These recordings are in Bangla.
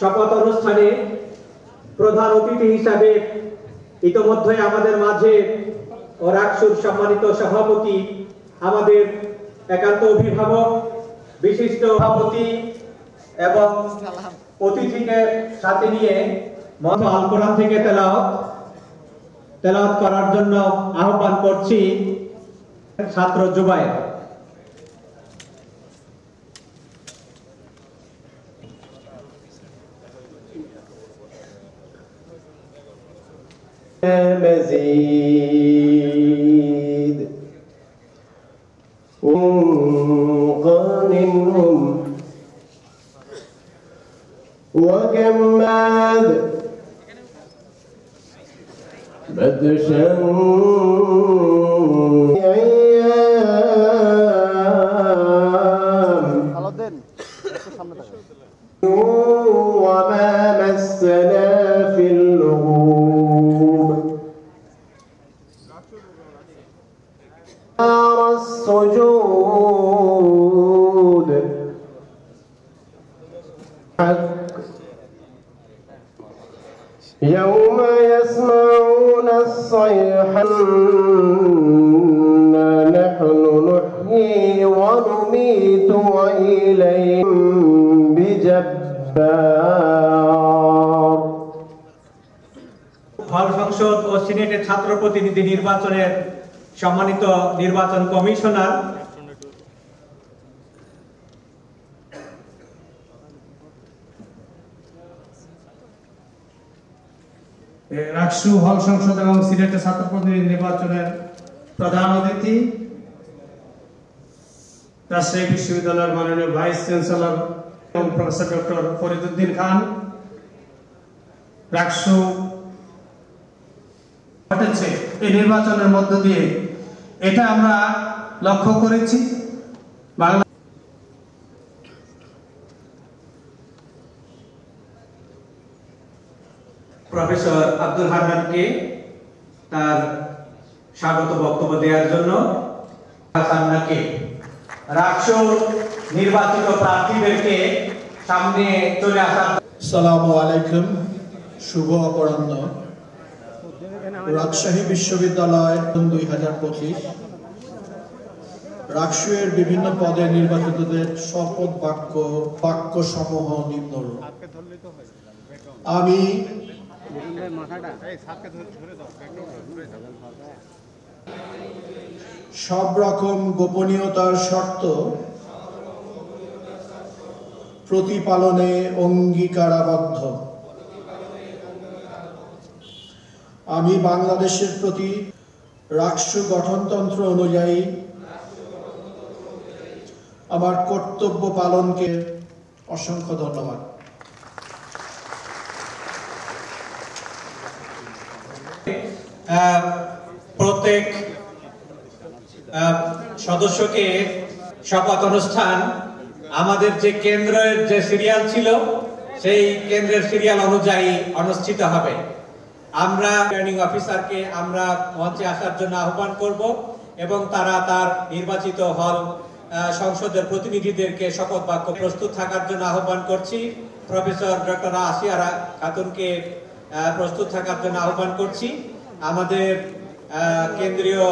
শপথ অনুষ্ঠানে প্রধান অতিথি হিসাবে ইতোমধ্যে আমাদের মাঝে রাকসুর সম্মানিত সভাপতি, আমাদের একান্ত অভিভাবক, বিশিষ্ট সভাপতি এবং অতিথিকে সাথে নিয়ে আল কোরআন থেকে তেলাওয়াত করার জন্য আহ্বান করছি ছাত্র জুবায়ের। مزيد وقارنهم وجماد بدشا وما مسنا في اللغوب نار السجود يوم يسمعون الصيحة نحن نحيي ونميت وإليهم بجبار হল সংসদ ও সিনেটের ছাত্র প্রতিনিধি নির্বাচনের সম্মানিত নির্বাচন কমিশনার রাকসু হল সংসদ এবং সিলেটের ছাত্র প্রতিনিধি নির্বাচনের প্রধান অতিথি, রাজশাহী বিশ্ববিদ্যালয়ের মাননীয় ভাইস চ্যান্সেলর এবং প্রফেসর ডক্টর ফরিদউদ্দিন খান, রাকসু ঘটেছে এই নির্বাচনের মধ্য দিয়ে, এটা আমরা লক্ষ্য করেছি। বাংলা প্রফেসর আব্দুল হান্নানকে তার স্বাগত বক্তব্য দেওয়ার জন্য হান্নানকে রাকসু নির্বাচিত প্রার্থীদেরকে সামনে চলে আসা। আসসালামু আলাইকুম, শুভ অপরাহ্ন। রাজশাহী বিশ্ববিদ্যালয় 2025 রাকসু এর বিভিন্ন পদে নির্বাচিতদের শপথ বাক্য সমূহ নিম্নরূপ। আমি সব রকম গোপনীয়তার শর্ত প্রতিপালনে অঙ্গীকারাবদ্ধ। আমি বাংলাদেশের প্রতি রাকসু গঠনতন্ত্র অনুযায়ী আমার কর্তব্য পালনকে অসংখ্য ধন্যবাদ। প্রত্যেক সদস্যকে শপথ অনুষ্ঠান আমাদের যে কেন্দ্রের যে সিরিয়াল ছিল সেই কেন্দ্রের সিরিয়াল অনুযায়ী অনুষ্ঠিত হবে। আমরা রিটার্নিং অফিসারকে আমরা মঞ্চে আসার জন্য আহ্বান করব এবং তারা তার নির্বাচিত হল সংসদের প্রতিনিধিদেরকে শপথ বাক্য প্রস্তুত থাকার জন্য আহ্বান করছি। প্রফেসর ডক্টর আসিয়া খাতুনকে প্রস্তুত থাকার জন্য আহ্বান করছি। আমাদের কেন্দ্রীয়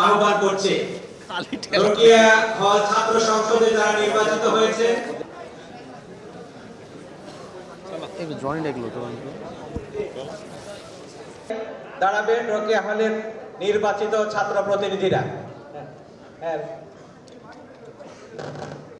আহ্বান করছে রোকেয়া হল ছাত্র সংসদে যারা নির্বাচিত হয়েছে দাঁড়াবেন রোকেয়া হলের নির্বাচিত ছাত্র প্রতিনিধিরা।